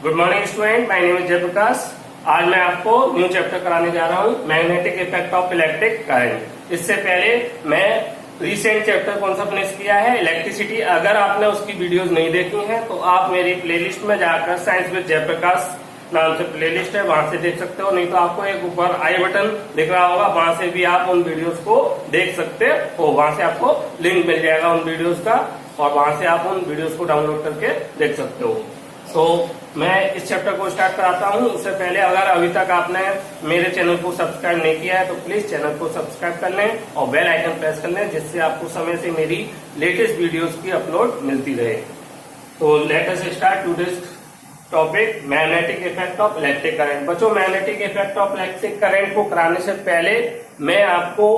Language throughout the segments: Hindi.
Good morning student, my name is Jayprakash. आज मैं आपको न्यू चैप्टर कराने जा रहा हूँ, magnetic effect of electric current. इससे पहले मैं रिसेंट चैप्टर कौन सा फिनिश किया है, इलेक्ट्रिसिटी। अगर आपने उसकी वीडियोस नहीं देखी हैं तो आप मेरी प्लेलिस्ट में जाकर साइंस विद जयप्रकाश नाम से प्लेलिस्ट है, वहां से देख सकते हो। नहीं तो आपको एक ऊपर आई बटन दिख रहा होगा, वहां से भी आप उन वीडियोस को देख सकते हो। वहां से आपको लिंक मिल जाएगा उन वीडियोस का, और वहां से आप उन वीडियोस को डाउनलोड करके देख सकते हो। तो मैं इस चैप्टर को स्टार्ट कराता हूँ। उससे पहले अगर अभी तक आपने मेरे चैनल को सब्सक्राइब नहीं किया है तो प्लीज चैनल को सब्सक्राइब कर लें और बेल आइकन प्रेस कर लें, जिससे आपको समय से मेरी लेटेस्ट वीडियोस की अपलोड मिलती रहे। तो let us start today's topic, magnetic effect of electric current. बच्चों, magnetic effect of electric current को कराने से पहले मैं आपको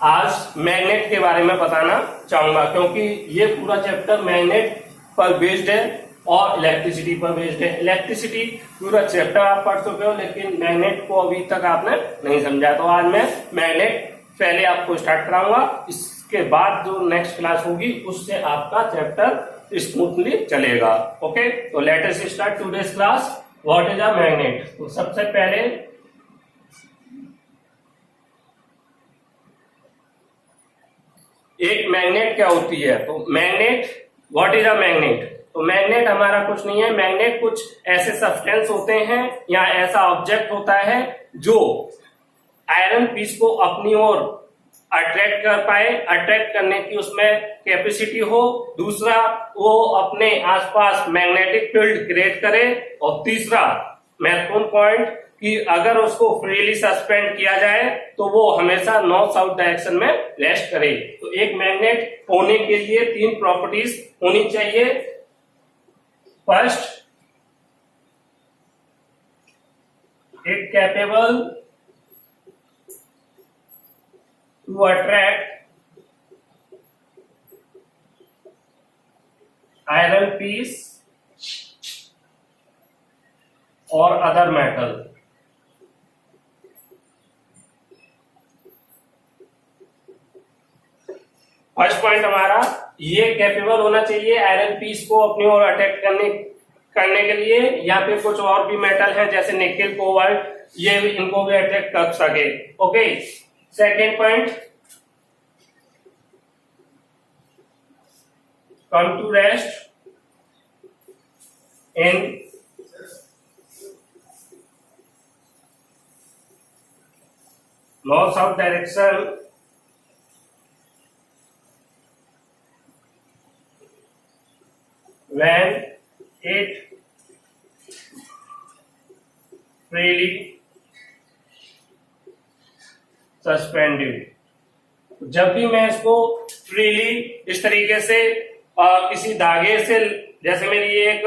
आज मैग्नेट के बारे में बताना चाहूंगा, क्योंकि ये पूरा चैप्टर मैग्नेट पर बेस्ड है और इलेक्ट्रिसिटी पर बेस्ड है। इलेक्ट्रिसिटी पूरा चैप्टर आप पढ़ चुके हो, लेकिन मैग्नेट को अभी तक आपने नहीं समझा। तो आज मैं मैग्नेट पहले आपको स्टार्ट कराऊंगा, इसके बाद जो नेक्स्ट क्लास होगी उससे आपका चैप्टर स्मूथली चलेगा। ओके, तो let us start today's class. What is a magnet? तो सबसे पहले एक मैग्नेट क्या होती है? तो magnet, what is a magnet? तो मैग्नेट हमारा कुछ नहीं है। मैग्नेट कुछ ऐसे सब्सटेंस होते हैं या ऐसा ऑब्जेक्ट होता है जो आयरन पीस को अपनी ओर अट्रैक्ट कर पाए, अट्रैक्ट करने की उसमें कैपेसिटी हो। दूसरा, वो अपने आसपास मैग्नेटिक फील्ड क्रिएट करे। और तीसरा महत्वपूर्ण पॉइंट कि अगर उसको फ्रीली सस्पेंड किया जाए तो वो हमेशा नॉर्थ साउथ डायरेक्शन में रेस्ट करे। तो एक मैग्नेट होने के लिए तीन प्रॉपर्टीज होनी चाहिए। First, it capable to attract iron piece or other metal। First point हमारा ये कैपेबल होना चाहिए आयरन पीस को अपनी ओर अटैक करने के लिए, या फिर कुछ और भी मेटल है जैसे निकेल, कोबाल्ट, ये भी इनको भी अटैक कर सके। Okay, second point, come to rest in north south direction when it freely suspended। जब भी मैं इसको फ्रीली इस तरीके से किसी धागे से, जैसे मेरी ये एक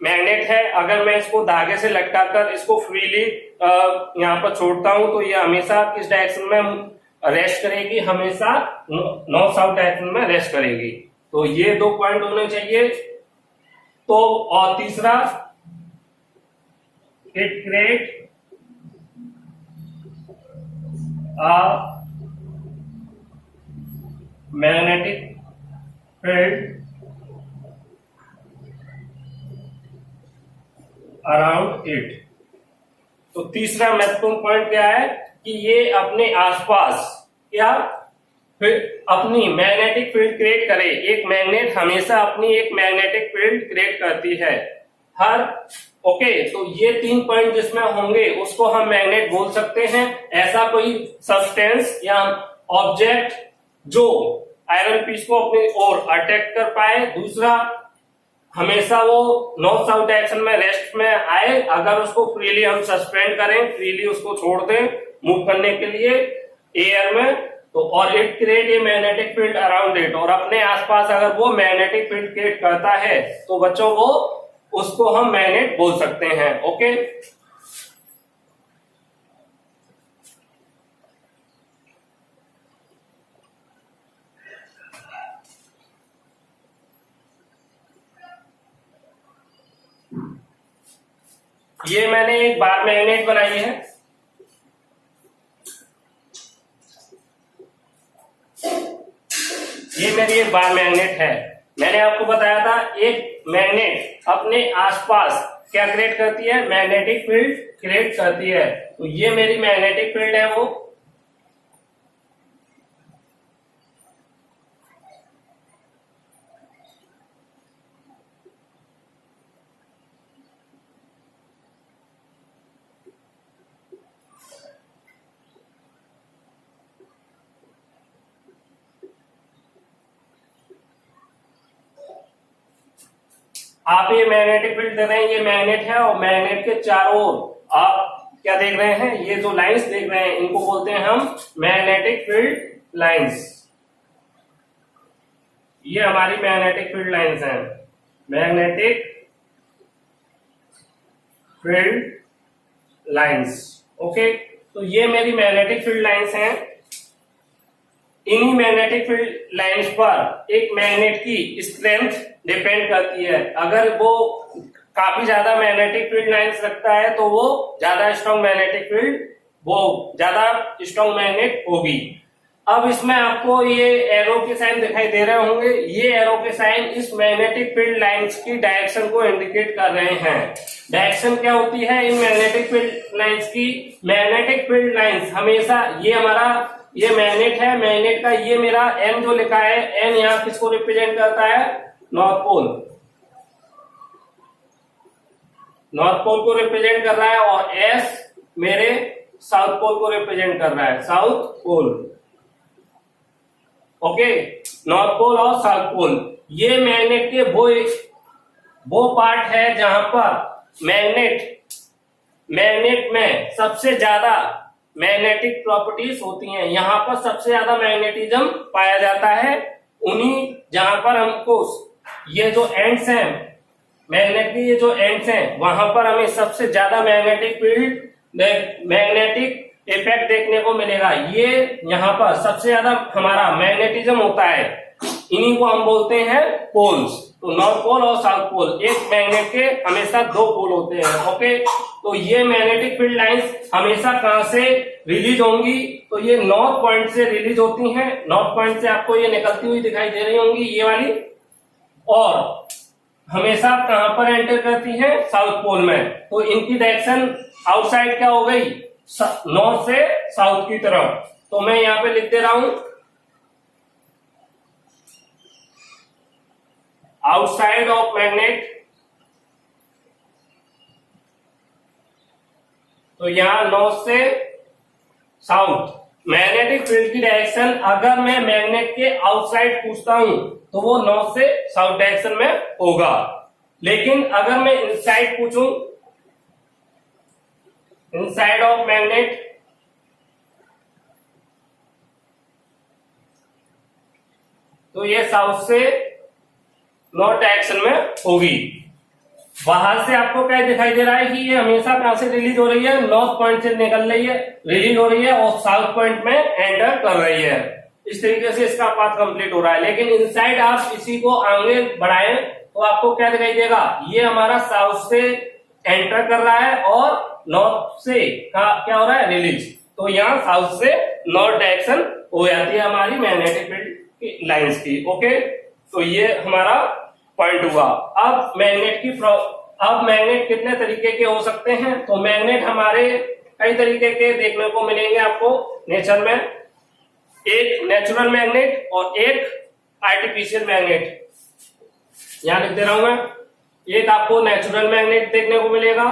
मैग्नेट है, अगर मैं इसको धागे से लटकाकर इसको फ्रीली यहाँ पर छोड़ता हूं तो ये हमेशा किस डायरेक्शन में रेस्ट करेगी? हमेशा नॉर्थ साउथ डायरेक्शन में रेस्ट करेगी। तो ये दो पॉइंट होने चाहिए। तो और तीसरा, it create magnetic field around it. तो तीसरा महत्वपूर्ण पॉइंट क्या है कि ये अपने आसपास क्या अपनी मैग्नेटिक फील्ड क्रिएट करे। एक मैग्नेट हमेशा अपनी एक मैग्नेटिक फील्ड क्रिएट करती है हर। ओके, तो ये तीन पॉइंट जिसमें होंगे उसको हम मैग्नेट बोल सकते हैं। ऐसा कोई सब्सटेंस या ऑब्जेक्ट जो आयरन पीस को अपनी ओर अटैक कर पाए। दूसरा, हमेशा वो नॉर्थ साउथ डायरेक्शन में रेस्ट में आए। अगर उसको फ्रीली हम सस्पेंड करें, फ्रीली उसको छोड़ दें मूव करने के लिए एयर में, तो और it create a magnetic field around it. और अपने आसपास अगर वो मैग्नेटिक फील्ड क्रिएट करता है तो बच्चों वो उसको हम मैग्नेट बोल सकते हैं। ओके, ये मैंने एक बार मैग्नेट बनाई है। ये मेरी एक बार मैग्नेट है। मैंने आपको बताया था एक मैग्नेट अपने आसपास क्या क्रिएट करती है, मैग्नेटिक फील्ड क्रिएट करती है। तो ये मेरी मैग्नेटिक फील्ड है वो। आप ये मैग्नेटिक फील्ड देख रहे हैं, ये मैग्नेट है और मैग्नेट के चारों ओर आप क्या देख रहे हैं, ये जो लाइंस देख रहे हैं इनको बोलते हैं हम मैग्नेटिक फील्ड लाइंस। ये हमारी मैग्नेटिक फील्ड लाइंस हैं, मैग्नेटिक फील्ड लाइंस। ओके, तो ये मेरी मैग्नेटिक फील्ड लाइंस हैं। इन्हीं मैग्नेटिक फील्ड लाइंस पर एक मैग्नेट की स्ट्रेंथ डिपेंड करती है। अगर वो काफी ज्यादा मैग्नेटिक फील्ड लाइंस रखता है तो वो ज्यादा स्ट्रॉन्ग मैग्नेटिक फील्ड, वो ज्यादा स्ट्रॉन्ग मैग्नेट होगी। अब इसमें आपको ये एरो के साइन दिखाई दे रहे होंगे। ये एरो के साइन इस मैग्नेटिक फील्ड लाइंस की डायरेक्शन को इंडिकेट कर रहे हैं। डायरेक्शन क्या होती है इन मैग्नेटिक फील्ड लाइंस की? मैग्नेटिक फील्ड लाइंस हमेशा, ये हमारा ये मैग्नेट है, मैग्नेट का ये मेरा एन जो लिखा है, एन यहाँ किसको रिप्रेजेंट करता है? नॉर्थ पोल, नॉर्थ पोल को रिप्रेजेंट कर रहा है, और एस मेरे साउथ पोल को रिप्रेजेंट कर रहा है, south pole. Okay, north pole और साउथ पोल ये मैग्नेट के वो पार्ट है जहां पर मैग्नेट में सबसे ज्यादा मैग्नेटिक प्रॉपर्टीज होती हैं। यहाँ पर सबसे ज्यादा मैग्नेटिज्म पाया जाता है, उन्हीं जहां पर हमको ये जो एंड्स हैं मैग्नेट के, ये जो एंड्स हैं वहां पर हमें सबसे ज्यादा मैग्नेटिक फील्ड, मैग्नेटिक इफेक्ट देखने को मिलेगा। ये यहाँ पर सबसे ज्यादा हमारा मैग्नेटिज्म होता है, इन्हीं को हम बोलते हैं पोल्स। तो नॉर्थ पोल और साउथ पोल, एक मैग्नेट के हमेशा दो पोल होते हैं। ओके, तो ये मैग्नेटिक फील्ड लाइंस हमेशा कहां से रिलीज होंगी? तो ये नॉर्थ पॉइंट से रिलीज होती हैं। नॉर्थ पॉइंट से आपको ये निकलती हुई दिखाई दे रही होंगी ये वाली, और हमेशा कहां पर एंटर करती हैं? साउथ पोल में। तो इनकी डायरेक्शन आउटसाइड क्या हो गई? नॉर्थ से साउथ की तरफ। तो मैं यहां पे लिख दे रहा हूं आउटसाइड ऑफ मैग्नेट। तो यहां नॉर्थ से साउथ मैग्नेटिक फील्ड की डायरेक्शन, अगर मैं मैग्नेट के आउटसाइड पूछता हूं तो वो नॉर्थ से साउथ डायरेक्शन में होगा। लेकिन अगर मैं इनसाइड पूछूं, इनसाइड ऑफ मैग्नेट, तो ये साउथ से नॉर्थ डायरेक्शन में होगी। बाहर से आपको क्या दिखाई दे रहा है कि ये हमेशा कहां से रिलीज हो रही है? नॉर्थ पॉइंट से निकल रही है, रिलीज हो रही है और साउथ पॉइंट में एंटर कर रही है। इस तरीके से इसका पाथ कंप्लीट हो रहा है। लेकिन इनसाइड आप इसी को आगे बढ़ाएं तो आपको क्या दिखाई देगा? ये हमारा साउथ से एंटर कर रहा है और नॉर्थ से क्या हो रहा है? रिलीज। तो यहाँ साउथ से नॉर्थ डायरेक्शन हो जाती है हमारी मैग्नेटिक फील्ड लाइंस की। ओके, तो ये हमारा पॉइंट हुआ। अब मैग्नेट कितने तरीके के हो सकते हैं? तो मैग्नेट हमारे कई तरीके के देखने को मिलेंगे आपको नेचर में। एक नेचुरल मैग्नेट और एक आर्टिफिशियल मैग्नेट, यहां लिख दे रहा हूं मैं। एक आपको नेचुरल मैग्नेट देखने को मिलेगा,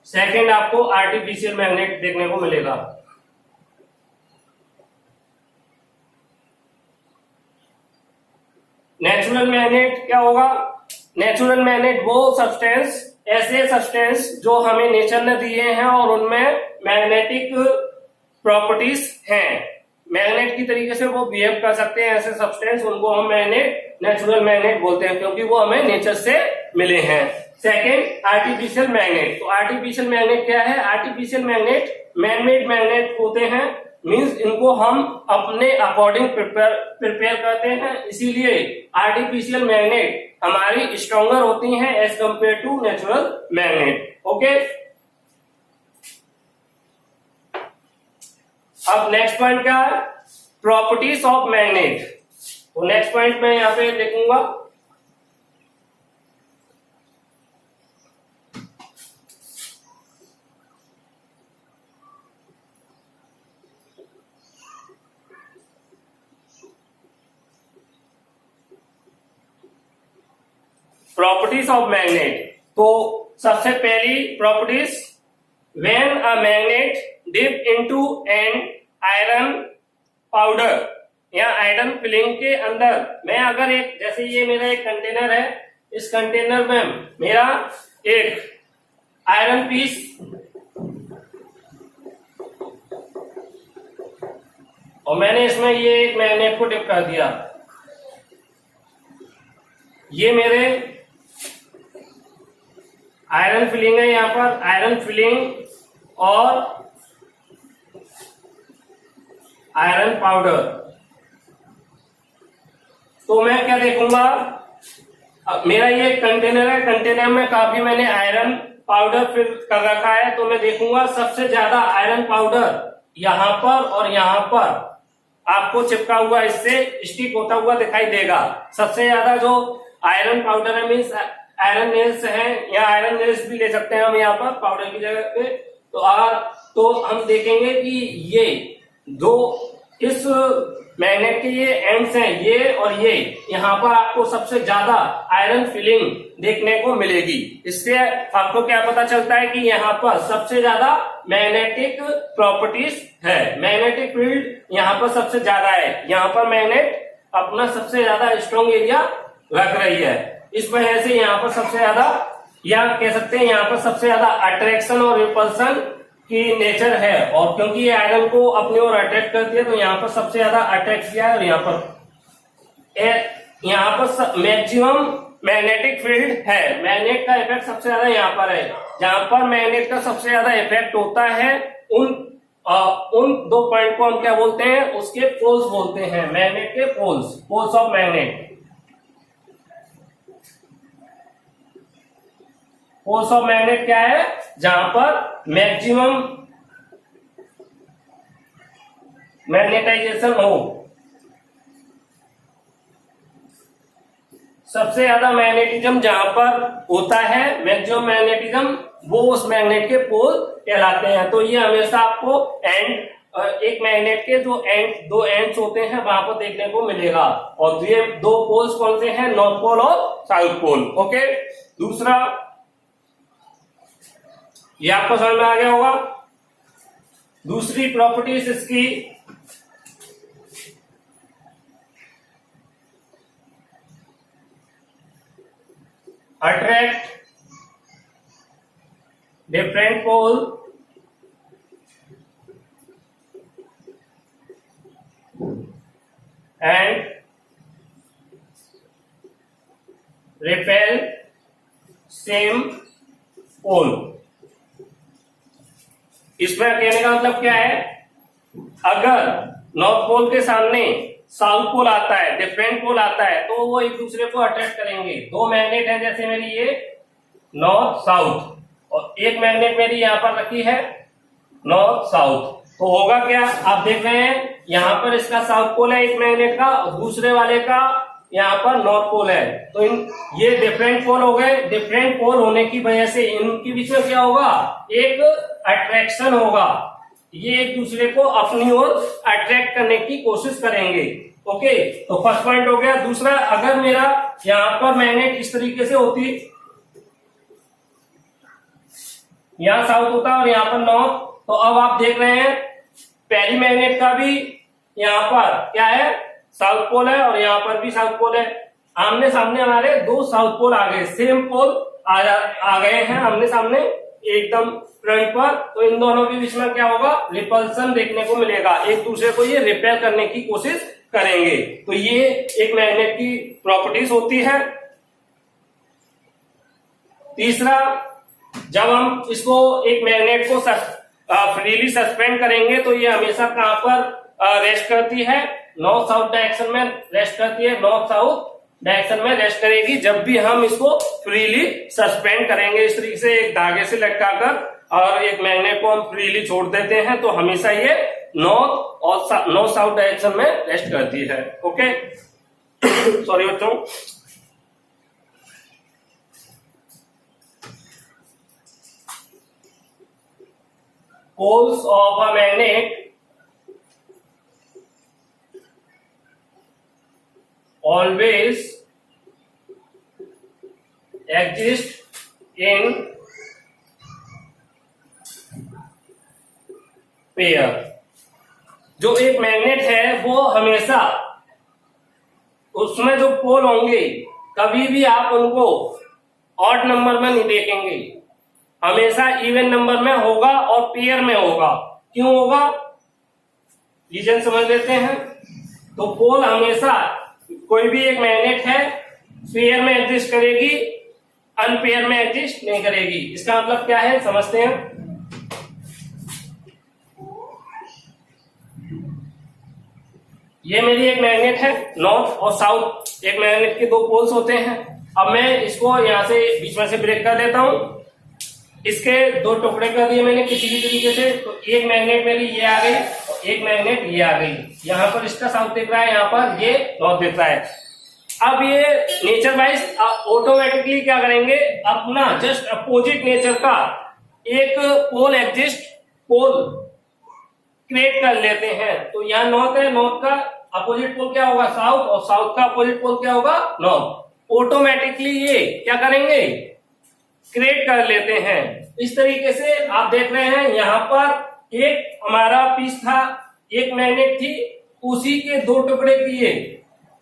सेकंड आपको आर्टिफिशियल मैग्नेट देखने को मिलेगा। नेचुरल मैग्नेट क्या होगा? नेचुरल मैग्नेट वो सब्सटेंस, ऐसे सब्सटेंस जो हमें नेचर ने दिए हैं और उनमें मैग्नेटिक प्रॉपर्टीज हैं, मैग्नेट की तरीके से वो बिहेव कर सकते हैं, ऐसे सब्सटेंस, उनको हम नेचुरल मैग्नेट बोलते हैं क्योंकि वो हमें नेचर से मिले हैं। Second artificial magnet. तो आर्टिफिशियल मैग्नेट क्या है? आर्टिफिशियल मैग्नेट मैनमेड मैग्नेट होते हैं, मींस इनको हम अपने अकॉर्डिंग प्रिपेयर करते हैं, इसीलिए आर्टिफिशियल मैग्नेट हमारी स्ट्रॉन्गर होती हैं as compared to natural magnet. Okay, अब नेक्स्ट पॉइंट क्या है? Properties of magnet. तो नेक्स्ट पॉइंट मैं यहाँ पे लिखूंगा प्रॉपर्टीज ऑफ मैग्नेट। तो सबसे पहली properties, when a magnet dip into an iron powder या आयरन फिलिंग के अंदर, मैं अगर एक, जैसे ये मेरा एक कंटेनर है, इस कंटेनर में मेरा एक आयरन पीस और मैंने इसमें ये एक मैग्नेट को डिप कर दिया, ये मेरे आयरन फिलिंग है, यहां पर आयरन फिलिंग और आयरन पाउडर। तो मैं क्या देखूंगा, मेरा ये कंटेनर है, कंटेनर में काफी मैंने आयरन पाउडर फिल कर रखा है, तो मैं देखूंगा सबसे ज्यादा आयरन पाउडर यहां पर और यहां पर आपको चिपका हुआ, इससे स्टिक होता हुआ दिखाई देगा। सबसे ज्यादा जो आयरन पाउडर है, मीन्स आयरन नेल्स है, या आयरन नेल्स भी ले सकते हैं हम यहाँ पर पाउडर की जगह पे। तो हम देखेंगे कि ये जो इस मैग्नेट के ये एंड्स हैं, ये और ये, यहाँ पर आपको सबसे ज्यादा आयरन फिलिंग देखने को मिलेगी। इससे आपको क्या पता चलता है कि यहाँ पर सबसे ज्यादा मैग्नेटिक प्रॉपर्टीज है, मैग्नेटिक फील्ड यहाँ पर सबसे ज्यादा है, यहाँ पर मैग्नेट अपना सबसे ज्यादा स्ट्रॉन्ग एरिया रख रही है। इस वजह से यहाँ पर सबसे ज्यादा, या कह सकते हैं यहाँ पर सबसे ज्यादा अट्रैक्शन और रिपल्सन की नेचर है, और क्योंकि ये आयरन को अपनी ओर अट्रैक्ट करती है, तो यहाँ पर सबसे ज्यादा अट्रैक्ट किया है। और यहाँ पर मैक्सिमम मैग्नेटिक फील्ड है, मैग्नेट का इफेक्ट सबसे ज्यादा यहाँ पर है। जहां पर मैग्नेट का सबसे ज्यादा इफेक्ट होता है, उन दो पॉइंट को हम क्या बोलते हैं, उसके पोल्स बोलते हैं, मैग्नेट के poles, poles of magnet. Poles of magnet क्या है, जहां पर मैक्सिमम मैग्नेटाइजेशन हो, सबसे ज्यादा मैग्नेटिज्म जहां पर होता है, मैक्सिमम मैग्नेटिज्म, वो उस मैग्नेट के पोल कहलाते हैं। तो ये हमेशा आपको एक मैग्नेट के जो दो एंड्स होते हैं वहां पर देखने को मिलेगा। और ये दो पोल्स कौन से हैं, नॉर्थ पोल और साउथ पोल। ओके, दूसरा, ये आपको समझ में आ गया होगा। दूसरी प्रॉपर्टीज इसकी, attract different pole and repel same pole. इसमें कहने का मतलब क्या है, अगर नॉर्थ पोल के सामने साउथ पोल आता है, डिफरेंट पोल आता है, तो वो एक दूसरे को अट्रैक्ट करेंगे। दो मैग्नेट है, जैसे मेरी ये नॉर्थ साउथ, और एक मैग्नेट मेरी यहां पर रखी है नॉर्थ साउथ, तो होगा क्या, आप देख रहे हैं यहां पर इसका साउथ पोल है एक मैग्नेट का, और दूसरे वाले का यहाँ पर नॉर्थ पोल है। तो ये डिफरेंट पोल हो गए। डिफरेंट पोल होने की वजह से इनके बीच में क्या होगा, एक अट्रैक्शन होगा, ये एक दूसरे को अपनी ओर अट्रैक्ट करने की कोशिश करेंगे। ओके, तो फर्स्ट पॉइंट हो गया। दूसरा, अगर मेरा यहाँ पर मैग्नेट इस तरीके से होती, यहाँ साउथ होता और यहाँ पर नॉर्थ, तो अब आप देख रहे हैं पहली मैग्नेट का भी यहाँ पर क्या है, साउथ पोल है, और यहाँ पर भी साउथ पोल है। आमने सामने हमारे दो साउथ पोल आ गए, सेम पोल आ गए हैं आमने सामने एकदम फ्रंट पर। तो इन दोनों के बीच में क्या होगा, रिपल्सन देखने को मिलेगा, एक दूसरे को ये रिपेल करने की कोशिश करेंगे। तो ये एक मैग्नेट की प्रॉपर्टीज होती है। तीसरा, जब हम इसको एक मैग्नेट को फ्रीली सस्पेंड करेंगे, तो ये हमेशा कहां पर रेस्ट करती है, नॉर्थ साउथ डायरेक्शन में रेस्ट करती है, नॉर्थ साउथ डायरेक्शन में रेस्ट करेगी जब भी हम इसको फ्रीली सस्पेंड करेंगे। इस तरीके से एक धागे से लटकाकर और एक मैग्नेट को हम फ्रीली छोड़ देते हैं, तो हमेशा ये नॉर्थ और नॉर्थ साउथ डायरेक्शन में रेस्ट करती है। ओके, सॉरी बच्चों, poles of a magnet always exist in pair. जो एक मैग्नेट है वो हमेशा उसमें जो पोल होंगे कभी भी आप उनको ऑड नंबर में नहीं देखेंगे, हमेशा इवन नंबर में होगा और पेयर में होगा। क्यों होगा, रीजन समझ लेते हैं। तो पोल हमेशा, कोई भी एक मैग्नेट है पेयर में एग्जिस्ट करेगी, अनपेयर में एग्जिस्ट नहीं करेगी। इसका मतलब क्या है समझते हैं। ये मेरी एक मैग्नेट है, नॉर्थ और साउथ एक मैग्नेट के दो पोल्स होते हैं। अब मैं इसको यहां से बीच में से ब्रेक कर देता हूं, इसके दो टुकड़े कर दिए मैंने किसी भी तरीके से। तो एक मैग्नेट मेरी ये आ गई और एक मैग्नेट ये आ गई। यहाँ पर इसका साउथ दिख रहा है, यहाँ पर ये नॉर्थ दिख रहा है। अब ये नेचर वाइज ऑटोमेटिकली क्या करेंगे, अपना जस्ट अपोजिट नेचर का एक पोल एग्जिस्ट, पोल क्रिएट कर लेते हैं। तो यहाँ नॉर्थ है, नॉर्थ का अपोजिट पोल क्या होगा साउथ, और साउथ का अपोजिट पोल क्या होगा नॉर्थ। ऑटोमेटिकली ये क्या करेंगे, क्रिएट कर लेते हैं। इस तरीके से आप देख रहे हैं यहाँ पर एक हमारा पीस था, एक मैग्नेट थी, उसी के दो टुकड़े किए।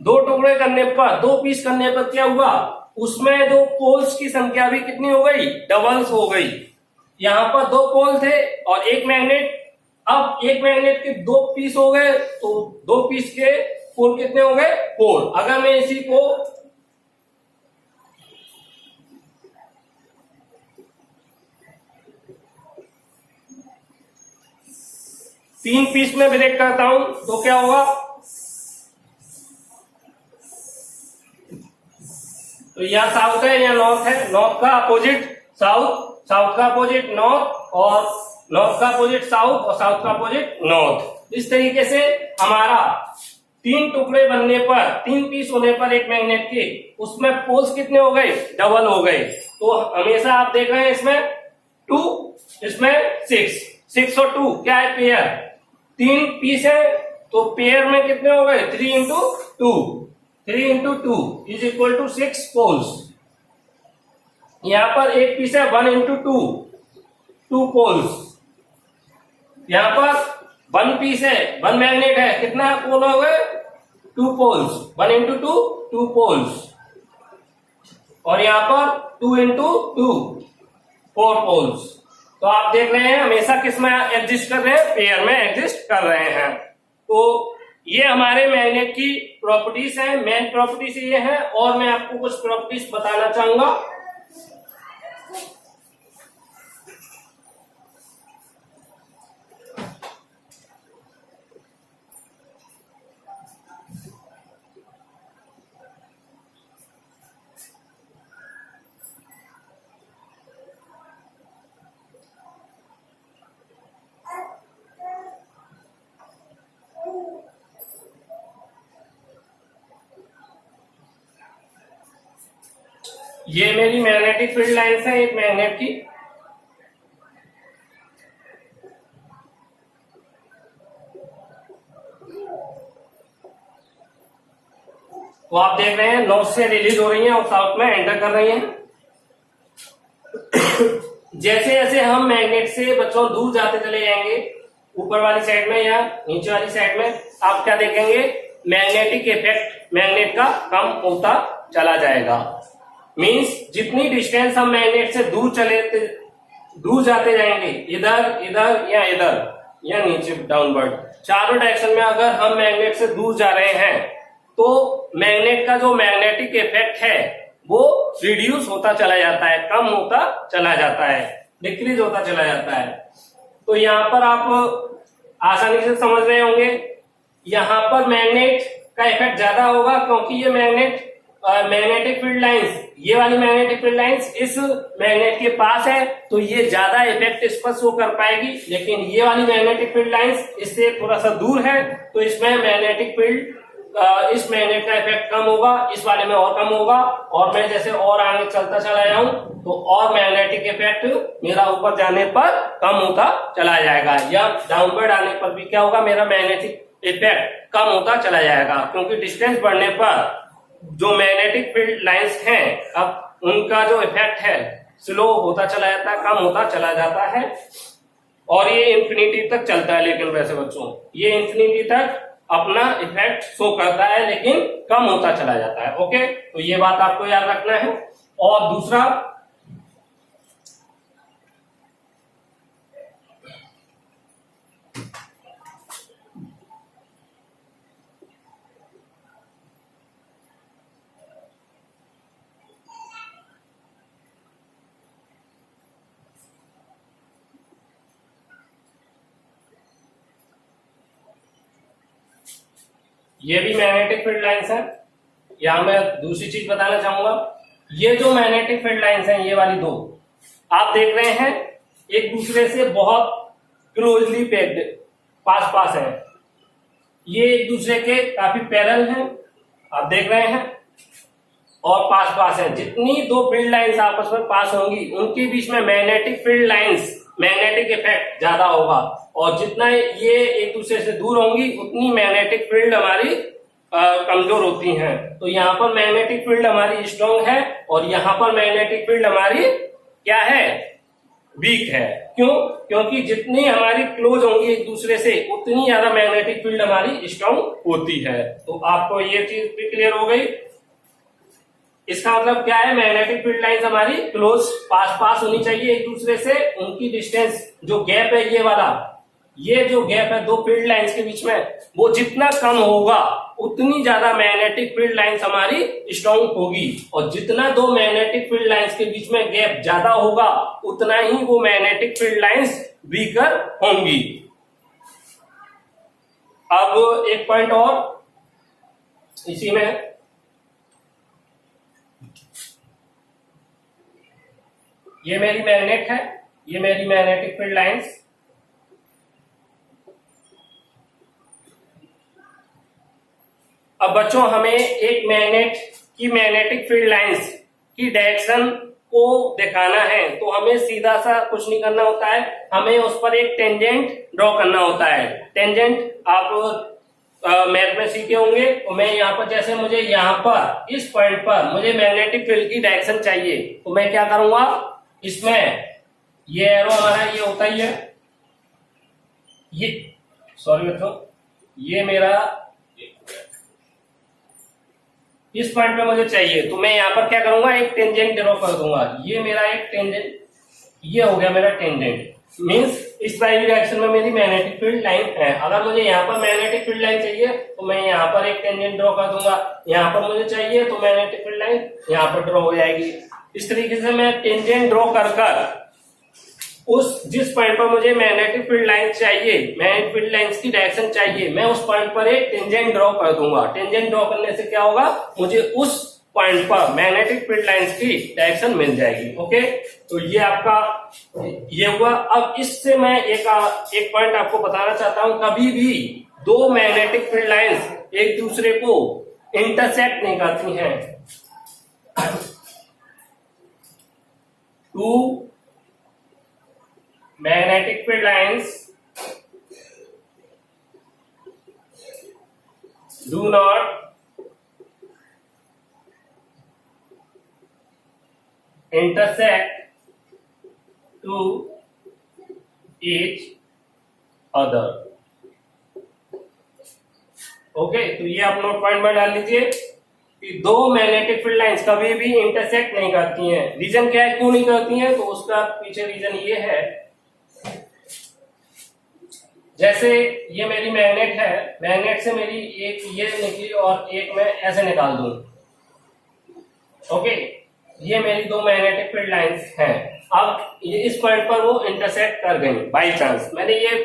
दो टुकड़े करने पर, दो पीस करने पर क्या हुआ, उसमें जो पोल्स की संख्या भी कितनी हो गई, डबल्स हो गई। यहाँ पर दो पोल थे और एक मैग्नेट। अब एक मैग्नेट के दो पीस हो गए, तो दो पीस के पोल कितने हो गए, पोल। अगर मैं इसी को तीन पीस में ब्रेक करता हूं तो क्या होगा, तो यहाँ साउथ है, यहाँ नॉर्थ है, नॉर्थ का अपोजिट साउथ, साउथ का अपोजिट नॉर्थ, और नॉर्थ का अपोजिट साउथ, और साउथ का अपोजिट नॉर्थ। इस तरीके से हमारा तीन टुकड़े बनने पर, तीन पीस होने पर एक मैग्नेट के, उसमें पोल्स कितने हो गए, डबल हो गए। तो हमेशा आप देख रहे हैं इसमें 2, इसमें 6, 6 और 2 क्या है, पेयर। तीन पीस है तो पेयर में कितने हो गए, 3 into 2, 3 into 2 is equal to 6 poles. यहां पर एक पीस है 1 इंटू 2, 2 पोल्स। यहां पर 1 पीस है, 1 मैग्नेट है, कितना पोल हो गए, 2 पोल्स। 1 into 2, 2 poles. और यहां पर 2 इंटू 2, 4 पोल्स। तो आप देख रहे हैं हमेशा किस में एग्जिस्ट कर रहे हैं, पेयर में एग्जिस्ट कर रहे हैं। तो ये हमारे मैग्नेट की प्रॉपर्टीज हैं, मेन प्रॉपर्टीज ये हैं। और मैं आपको कुछ प्रॉपर्टीज बताना चाहूंगा। ये मेरी मैग्नेटिक फील्ड लाइंस है एक मैग्नेट की। तो आप देख रहे हैं नॉर्थ से रिलीज हो रही हैं और साउथ में एंटर कर रही हैं। जैसे जैसे हम मैग्नेट से बच्चों दूर जाते चले जाएंगे, ऊपर वाली साइड में या नीचे वाली साइड में, आप क्या देखेंगे, मैग्नेटिक इफेक्ट मैग्नेट का कम होता चला जाएगा। मींस जितनी डिस्टेंस हम मैग्नेट से दूर जाते जाएंगे, इधर इधर या नीचे डाउनवर्ड, चारों डायरेक्शन में अगर हम मैग्नेट से दूर जा रहे हैं तो मैग्नेट का जो मैग्नेटिक इफेक्ट है वो रिड्यूस होता चला जाता है, कम होता चला जाता है, डिक्रीज होता चला जाता है। तो यहाँ पर आप आसानी से समझ रहे होंगे, यहाँ पर मैग्नेट का इफेक्ट ज्यादा होगा क्योंकि ये मैग्नेटिक फील्ड लाइंस, ये वाली मैग्नेटिक फील्ड लाइंस इस मैग्नेट के पास है तो ये ज्यादा इफेक्ट इस पर शो कर पाएगी। लेकिन ये वाली मैग्नेटिक फील्ड लाइंस इससे थोड़ा सा दूर है तो इसमें मैग्नेटिक फील्ड इस मैग्नेट का इफेक्ट कम होगा, इस वाले में और कम होगा, और मैं जैसे और आगे चलता चला जाऊं तो और मैग्नेटिक इफेक्ट मेरा ऊपर जाने पर कम होता चला जाएगा, या डाउनवर्ड आने पर भी क्या होगा, मेरा मैग्नेटिक इफेक्ट कम होता चला जाएगा। क्योंकि डिस्टेंस बढ़ने पर जो मैग्नेटिक फील्ड लाइंस हैं अब उनका जो इफेक्ट है स्लो होता चला जाता है, कम होता चला जाता है, और ये इंफिनिटी तक चलता है। लेकिन वैसे बच्चों ये इंफिनिटी तक अपना इफेक्ट शो करता है लेकिन कम होता चला जाता है। ओके, तो ये बात आपको याद रखना है। और दूसरा, ये भी मैग्नेटिक फील्ड लाइंस है। यहां मैं दूसरी चीज बताना चाहूंगा, ये जो मैग्नेटिक फील्ड लाइंस हैं, ये वाली दो आप देख रहे हैं एक दूसरे से बहुत क्लोजली पैक्ड, पास पास है, ये एक दूसरे के काफी पैरेलल हैं, आप देख रहे हैं, और पास पास है। जितनी दो फील्ड लाइंस आपस में पास होंगी उनके बीच में magnetic field lines, magnetic effect ज्यादा होगा, और जितना ये एक दूसरे से दूर होंगी उतनी मैग्नेटिक फील्ड हमारी कमजोर होती हैं। तो यहाँ पर मैग्नेटिक फील्ड हमारी स्ट्रॉन्ग है और यहाँ पर मैग्नेटिक फील्ड हमारी क्या है, वीक है। क्यों? क्योंकि जितनी हमारी क्लोज होंगी एक दूसरे से उतनी ज्यादा मैग्नेटिक फील्ड हमारी स्ट्रॉन्ग होती है। तो आपको ये चीज भी क्लियर हो गई। इसका मतलब क्या है, मैग्नेटिक फील्ड लाइंस हमारी क्लोज, पास पास होनी चाहिए एक दूसरे से। उनकी डिस्टेंस, जो गैप है ये वाला, ये जो गैप है दो फील्ड लाइंस के बीच में, वो जितना कम होगा उतनी ज्यादा मैग्नेटिक फील्ड लाइंस हमारी स्ट्रॉन्ग होगी, और जितना दो मैग्नेटिक फील्ड लाइंस के बीच में गैप ज्यादा होगा उतना ही वो मैग्नेटिक फील्ड लाइंस वीकर होंगी। अब एक पॉइंट और इसी में, ये मेरी मैग्नेट है, ये मेरी मैग्नेटिक फील्ड लाइंस, अब बच्चों हमें एक मैग्नेट की मैग्नेटिक फील्ड लाइंस की डायरेक्शन को दिखाना है, तो हमें सीधा सा कुछ नहीं करना होता है, हमें उस पर एक टेंजेंट ड्रॉ करना होता है। टेंजेंट आप मैथ में सीखे होंगे। तो मैं यहाँ पर, जैसे मुझे यहाँ पर इस पॉइंट पर मुझे मैग्नेटिक फील्ड की डायरेक्शन चाहिए, तो मैं क्या करूंगा, इसमें ये एरो हमारा ये होता ही है, ये सॉरी बच्चों, ये मेरा इस पॉइंट पे मुझे चाहिए, तो मैं यहाँ पर क्या करूंगा, एक टेंजेंट ड्रॉ कर दूंगा। ये मेरा एक टेंजेंट, ये हो गया मेरा टेंजेंट, मींस इस वाली डायरेक्शन में मेरी मैग्नेटिक फील्ड लाइन है। अगर मुझे यहाँ पर मैग्नेटिक फील्ड लाइन चाहिए तो मैं यहाँ पर एक टेंजेंट ड्रॉ कर दूंगा, यहाँ पर मुझे चाहिए तो मैग्नेटिक फील्ड लाइन यहाँ पर ड्रॉ हो जाएगी। इस तरीके से मैं टेंजेंट ड्रॉ कर उस जिस पॉइंट पर मुझे मैग्नेटिक फील्ड लाइन चाहिए, मैग्नेटिक फील्ड लाइंस की डायरेक्शन चाहिए, मैं उस पॉइंट पर एक टेंजेंट ड्रॉ कर दूंगा। टेंजेंट ड्रॉ करने से क्या होगा, मुझे उस पॉइंट पर मैग्नेटिक फील्ड लाइंस की डायरेक्शन मिल जाएगी। ओके, तो ये आपका ये हुआ। अब इससे मैं एक पॉइंट आपको बताना चाहता हूं, कभी भी दो मैग्नेटिक फील्ड लाइंस एक दूसरे को इंटरसेक्ट नहीं करती हैं। Two magnetic field lines do not intersect to each other। Okay, तो ये आप नोट पॉइंट में डाल लीजिए कि दो मैग्नेटिक फील्ड लाइंस कभी भी इंटरसेक्ट नहीं करती हैं। रीजन क्या है, क्यों नहीं करती हैं, तो उसका पीछे रीजन ये है, जैसे ये मेरी मैग्नेट है, मैग्नेट से मेरी एक ये निकली और एक मैं ऐसे निकाल दूं। ओके, ये मेरी दो मैग्नेटिक फील्ड लाइंस हैं। अब ये इस पॉइंट पर वो इंटरसेक्ट कर गई बाई चांस, मैंने ये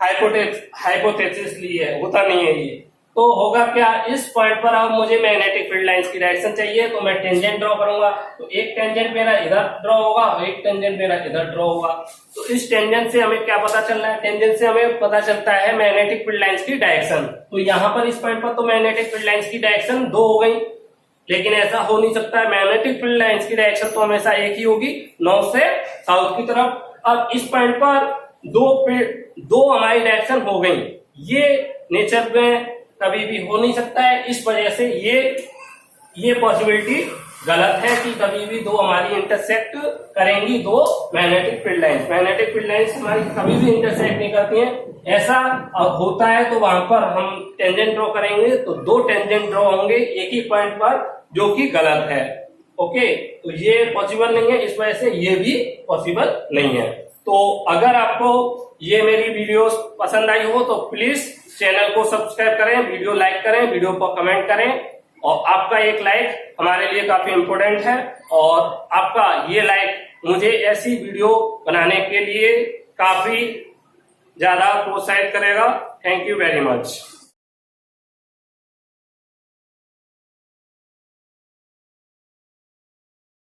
हाइपोथेसिस ली है, होता नहीं है ये, तो होगा क्या, इस पॉइंट पर अब मुझे मैग्नेटिक फील्ड लाइंस की डायरेक्शन चाहिए, तो मैं टेंजेंट ड्रॉ करूंगा। तो एक टेंजेंट मेरा इधर ड्रॉ होगा और एक टेंजेंट मेरा इधर ड्रॉ होगा। तो इस टेंजेंट से हमें क्या पता चल रहा है, टेंजेंट से हमें पता चलता है मैग्नेटिक फील्ड लाइंस की डायरेक्शन। तो यहाँ पर इस पॉइंट पर तो मैग्नेटिक फील्ड लाइंस की डायरेक्शन 2 हो गई, लेकिन ऐसा हो नहीं सकता है। मैग्नेटिक फील्ड लाइंस की डायरेक्शन तो हमेशा एक ही होगी, नॉर्थ से साउथ की तरफ। अब इस पॉइंट पर दो हमारी डायरेक्शन हो गई, ये नेचर में कभी भी हो नहीं सकता है। इस वजह से ये पॉसिबिलिटी गलत है कि कभी भी दो हमारी इंटरसेक्ट करेंगी, दो magnetic field lines. Magnetic field lines हमारी कभी भी इंटरसेक्ट नहीं करती हैं। ऐसा होता है तो वहां पर हम टेंजेंट ड्रॉ करेंगे तो 2 टेंजेंट ड्रॉ होंगे एक ही पॉइंट पर, जो कि गलत है। ओके, तो ये पॉसिबल नहीं है, इस वजह से ये भी पॉसिबल नहीं है। तो अगर आपको ये मेरी वीडियोस पसंद आई हो तो प्लीज चैनल को सब्सक्राइब करें, वीडियो लाइक करें, वीडियो पर कमेंट करें, और आपका एक लाइक हमारे लिए काफी इम्पोर्टेंट है, और आपका ये लाइक मुझे ऐसी वीडियो बनाने के लिए काफी ज्यादा प्रोत्साहित करेगा। Thank you very much.